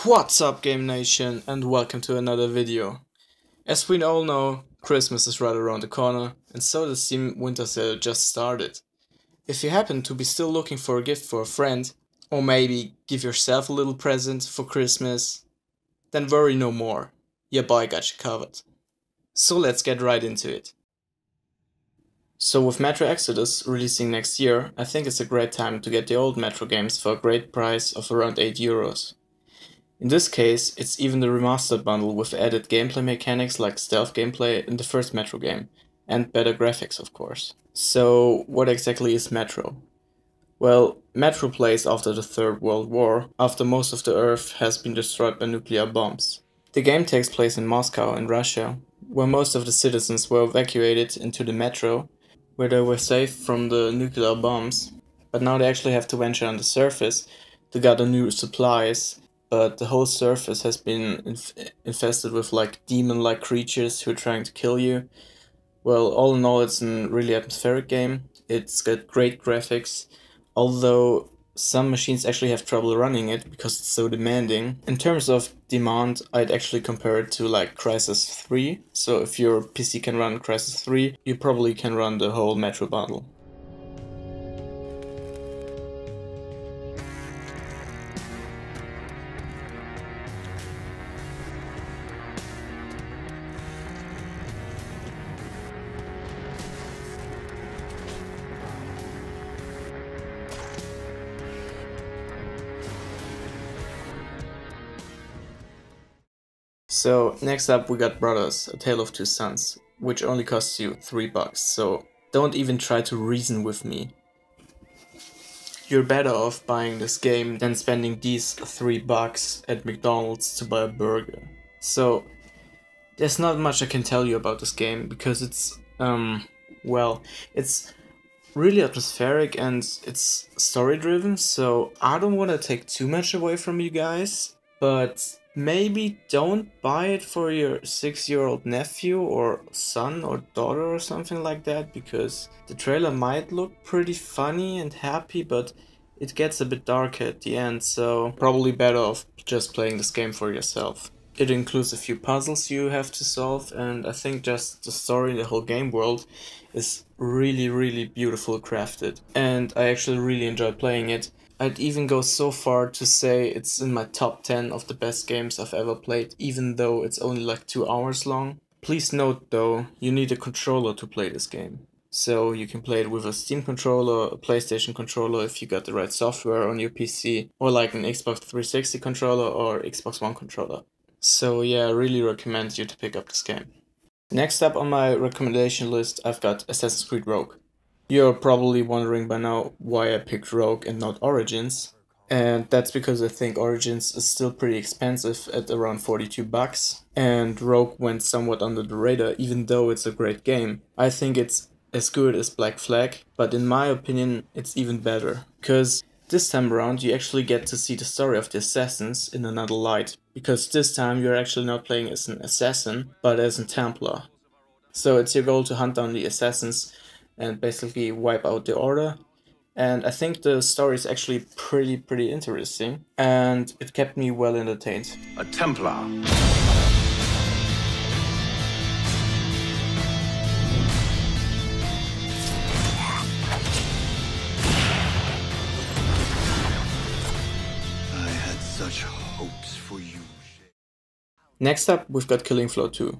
What's up, Game Nation, and welcome to another video. As we all know, Christmas is right around the corner, and so the Steam Winter Sale just started. If you happen to be still looking for a gift for a friend, or maybe give yourself a little present for Christmas, then worry no more, your boy got you covered. So let's get right into it. So with Metro Exodus releasing next year, I think it's a great time to get the old Metro games for a great price of around €8. In this case, it's even the remastered bundle with added gameplay mechanics like stealth gameplay in the first Metro game, and better graphics of course. So what exactly is Metro? Well, Metro plays after the Third World War, after most of the Earth has been destroyed by nuclear bombs. The game takes place in Moscow in Russia, where most of the citizens were evacuated into the Metro, where they were safe from the nuclear bombs, but now they actually have to venture on the surface to gather new supplies. But the whole surface has been infested with like demon-like creatures who are trying to kill you. Well, all in all, it's a really atmospheric game. It's got great graphics, although some machines actually have trouble running it because it's so demanding. In terms of demand, I'd actually compare it to like Crysis 3. So if your PC can run Crysis 3, you probably can run the whole Metro bundle. So next up we got Brothers, A Tale of Two Sons, which only costs you $3, so don't even try to reason with me. You're better off buying this game than spending these $3 at McDonald's to buy a burger. So there's not much I can tell you about this game because it's, well, it's really atmospheric and it's story driven, so I don't want to take too much away from you guys, but maybe don't buy it for your 6-year-old nephew or son or daughter or something like that, because the trailer might look pretty funny and happy, but it gets a bit dark at the end, so probably better off just playing this game for yourself. It includes a few puzzles you have to solve, and I think just the story, the whole game world is really beautiful crafted, and I actually really enjoyed playing it. I'd even go so far to say it's in my top 10 of the best games I've ever played, even though it's only like 2 hours long. Please note though, you need a controller to play this game. So you can play it with a Steam controller, a PlayStation controller if you got the right software on your PC, or like an Xbox 360 controller or Xbox One controller. So yeah, I really recommend you to pick up this game. Next up on my recommendation list, I've got Assassin's Creed Rogue. You're probably wondering by now why I picked Rogue and not Origins, and that's because I think Origins is still pretty expensive at around $42, and Rogue went somewhat under the radar even though it's a great game. I think it's as good as Black Flag, but in my opinion it's even better, because this time around you actually get to see the story of the assassins in another light, because this time you're actually not playing as an assassin, but as a Templar. So it's your goal to hunt down the assassins and basically wipe out the Order. And I think the story is actually pretty interesting, and it kept me well entertained. A Templar. I had such hopes for you. Next up, we've got Killing Floor 2.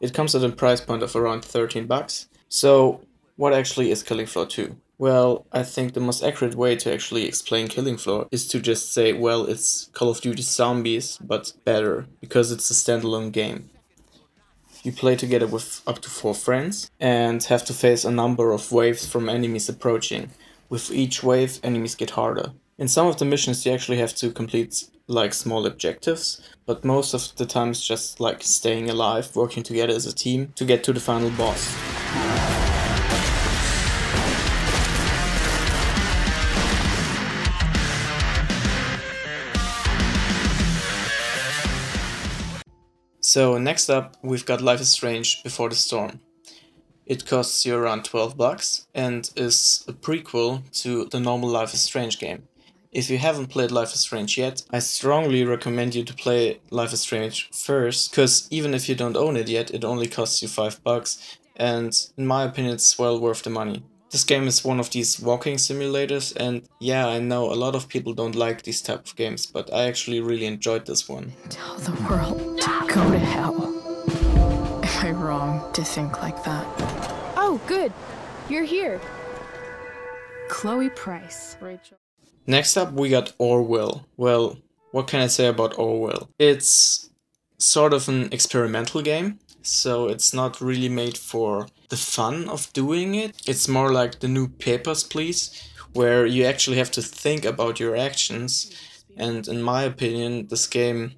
It comes at a price point of around $13. So what actually is Killing Floor 2? Well, I think the most accurate way to actually explain Killing Floor is to just say, well, it's Call of Duty Zombies, but better, because it's a standalone game. You play together with up to 4 friends, and have to face a number of waves from enemies approaching. With each wave, enemies get harder. In some of the missions you actually have to complete like small objectives, but most of the time it's just like staying alive, working together as a team to get to the final boss. So next up we've got Life is Strange Before the Storm. It costs you around $12 and is a prequel to the normal Life is Strange game. If you haven't played Life is Strange yet, I strongly recommend you to play Life is Strange first, because even if you don't own it yet, it only costs you $5, and in my opinion it's well worth the money. This game is one of these walking simulators, and yeah, I know a lot of people don't like these type of games, but I actually really enjoyed this one. Tell the world to go to hell. Am I wrong to think like that? Oh, good. You're here. Chloe Price. Rachel. Next up we got Orwell. Well, what can I say about Orwell? It's sort of an experimental game, so it's not really made for the fun of doing it. It's more like the new Papers, Please, where you actually have to think about your actions, and in my opinion this game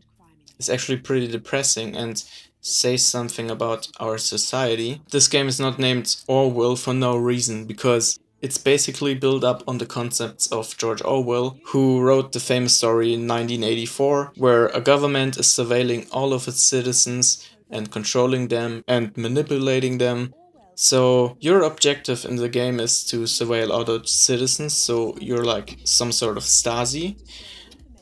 is actually pretty depressing and says something about our society. This game is not named Orwell for no reason, because it's basically built up on the concepts of George Orwell, who wrote the famous story in 1984, where a government is surveilling all of its citizens and controlling them and manipulating them. So your objective in the game is to surveil other citizens, so you're like some sort of Stasi.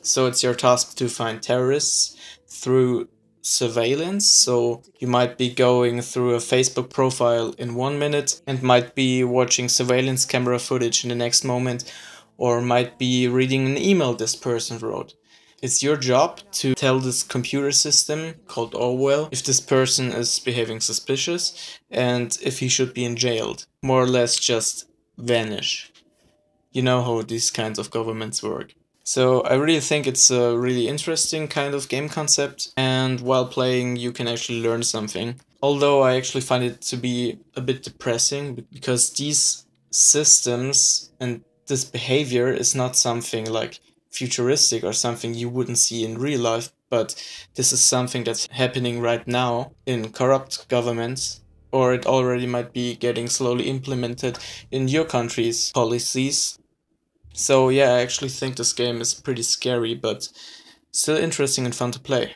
So it's your task to find terrorists through surveillance, so you might be going through a Facebook profile in 1 minute and might be watching surveillance camera footage in the next moment, or might be reading an email this person wrote. It's your job to tell this computer system called Orwell if this person is behaving suspicious and if he should be jailed. More or less just vanish. You know how these kinds of governments work. So I really think it's a really interesting kind of game concept, and while playing you can actually learn something. Although I actually find it to be a bit depressing, because these systems and this behavior is not something like futuristic or something you wouldn't see in real life, but this is something that's happening right now in corrupt governments, or it already might be getting slowly implemented in your country's policies. So yeah, I actually think this game is pretty scary, but still interesting and fun to play.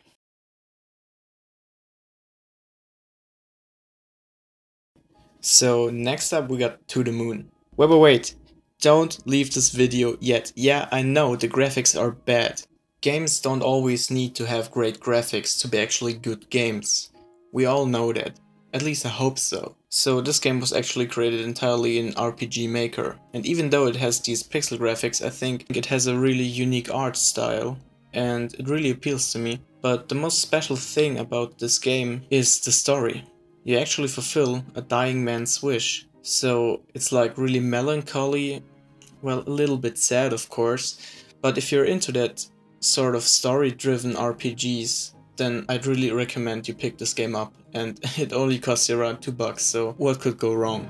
So next up we got To the Moon. Wait, don't leave this video yet. Yeah, I know the graphics are bad. Games don't always need to have great graphics to be actually good games. We all know that. At least I hope so. So this game was actually created entirely in RPG Maker, and even though it has these pixel graphics, I think it has a really unique art style, and it really appeals to me. But the most special thing about this game is the story. You actually fulfill a dying man's wish, so it's like really melancholy, well, a little bit sad of course, but if you're into that sort of story-driven RPGs, then I'd really recommend you pick this game up, and it only costs you around $2, so what could go wrong?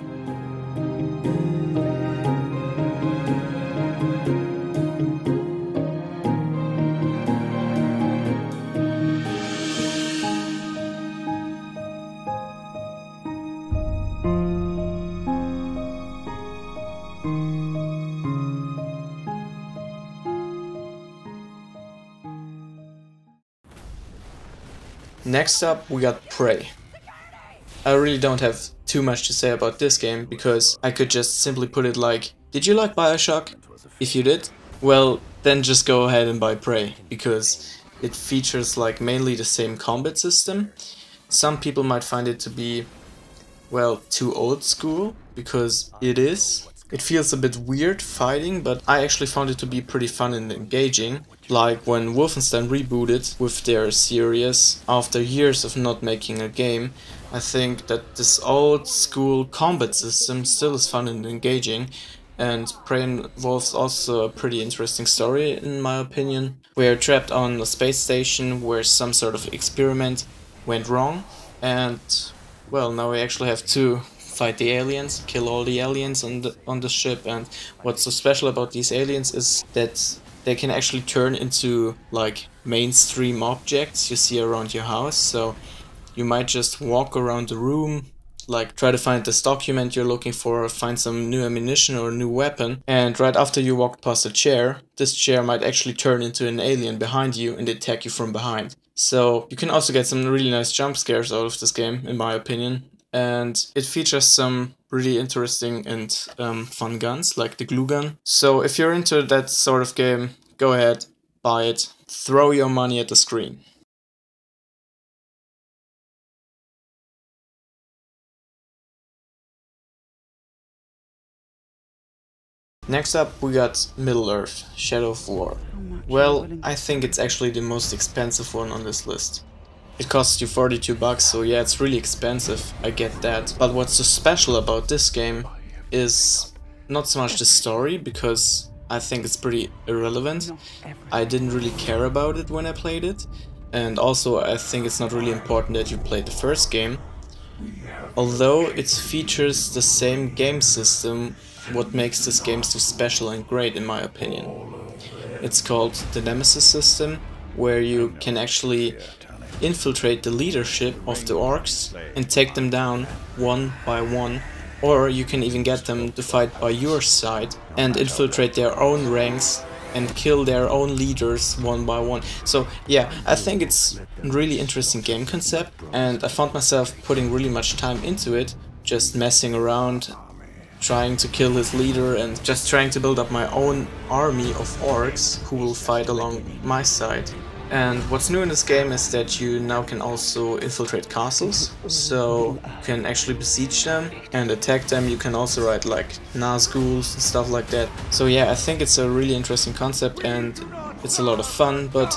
Next up we got Prey. I really don't have too much to say about this game, because I could just simply put it like, did you like Bioshock? If you did, well then just go ahead and buy Prey, because it features like mainly the same combat system. Some people might find it to be, well, too old school, because it is. It feels a bit weird fighting, but I actually found it to be pretty fun and engaging. Like when Wolfenstein rebooted with their series after years of not making a game, I think that this old school combat system still is fun and engaging, and Prey involves also a pretty interesting story in my opinion. We're trapped on a space station where some sort of experiment went wrong, and well, now we actually have to fight the aliens, kill all the aliens on the ship. And what's so special about these aliens is that they can actually turn into like mainstream objects you see around your house. So you might just walk around the room, like try to find this document you're looking for, find some new ammunition or a new weapon, and right after you walk past a chair, this chair might actually turn into an alien behind you and attack you from behind. So you can also get some really nice jump scares out of this game, in my opinion. and it features some really interesting and fun guns, like the glue gun. So if you're into that sort of game, go ahead, buy it, throw your money at the screen. Next up we got Middle-earth, Shadow of War. Well, I think it's actually the most expensive one on this list. It costs you 42 bucks, so yeah, it's really expensive, I get that. But what's so special about this game is not so much the story, because I think it's pretty irrelevant. I didn't really care about it when I played it. And also I think it's not really important that you played the first game. Although it features the same game system, what makes this game so special and great in my opinion. It's called the Nemesis system, where you can actually infiltrate the leadership of the orcs and take them down one by one, or you can even get them to fight by your side and infiltrate their own ranks and kill their own leaders one by one. So yeah, I think it's a really interesting game concept, and I found myself putting really much time into it, just messing around, trying to kill his leader and just trying to build up my own army of orcs who will fight along my side. And what's new in this game is that you now can also infiltrate castles, so you can actually besiege them and attack them. You can also ride like Nazguls and stuff like that. So yeah, I think it's a really interesting concept and it's a lot of fun, but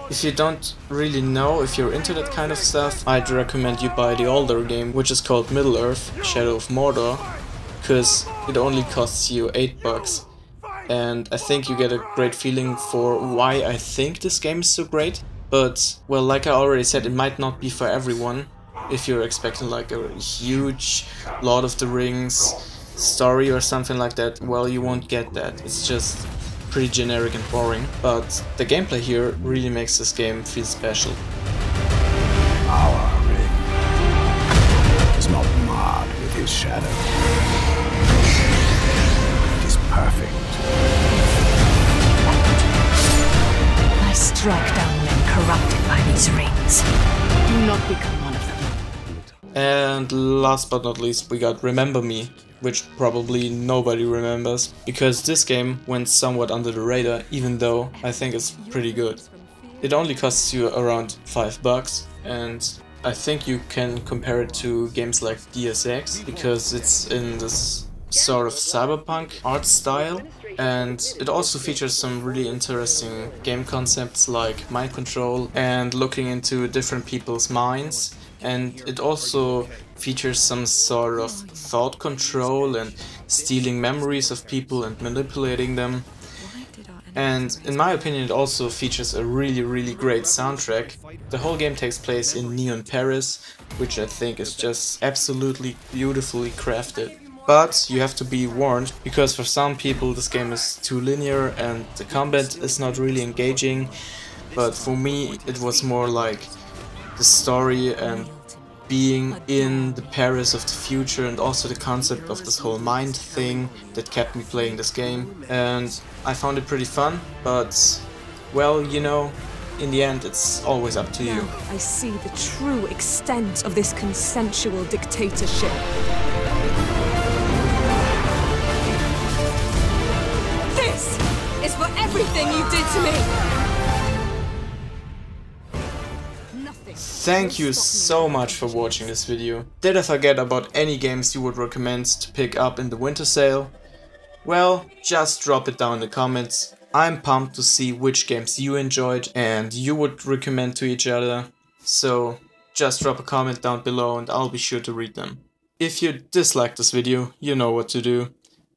if you don't really know if you're into that kind of stuff, I'd recommend you buy the older game, which is called Middle-earth, Shadow of Mordor, because it only costs you 8 bucks. And I think you get a great feeling for why I think this game is so great. But, well, like I already said, it might not be for everyone. If you're expecting like a huge Lord of the Rings story or something like that, well, you won't get that. It's just pretty generic and boring. But the gameplay here really makes this game feel special. Our ring is not marred with his shadow. It is perfect. I strike down men corrupted by these rings. Do not become one of them. And last but not least, we got Remember Me, which probably nobody remembers, because this game went somewhat under the radar, even though I think it's pretty good. It only costs you around 5 bucks, and I think you can compare it to games like Deus Ex, because it's in this sort of cyberpunk art style, and it also features some really interesting game concepts like mind control and looking into different people's minds, and it also features some sort of thought control and stealing memories of people and manipulating them. And in my opinion, it also features a really great soundtrack. The whole game takes place in Neon Paris, which I think is just absolutely beautifully crafted. But you have to be warned, because for some people this game is too linear and the combat is not really engaging. But for me it was more like the story and being in the Paris of the future, and also the concept of this whole mind thing that kept me playing this game. And I found it pretty fun, but well, you know, in the end it's always up to you. Now I see the true extent of this consensual dictatorship. This is for everything you did to me! Thank you so much for watching this video. Did I forget about any games you would recommend to pick up in the winter sale? Well, just drop it down in the comments. I'm pumped to see which games you enjoyed and you would recommend to each other. So just drop a comment down below and I'll be sure to read them. If you disliked this video, you know what to do.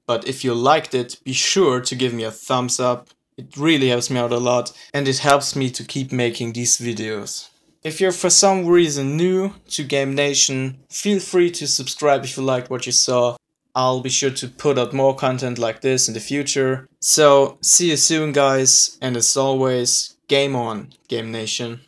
But if you liked it, be sure to give me a thumbs up. It really helps me out a lot and it helps me to keep making these videos. If you're for some reason new to Game Nation, feel free to subscribe if you liked what you saw. I'll be sure to put out more content like this in the future. So, see you soon guys, and as always, game on, Game Nation.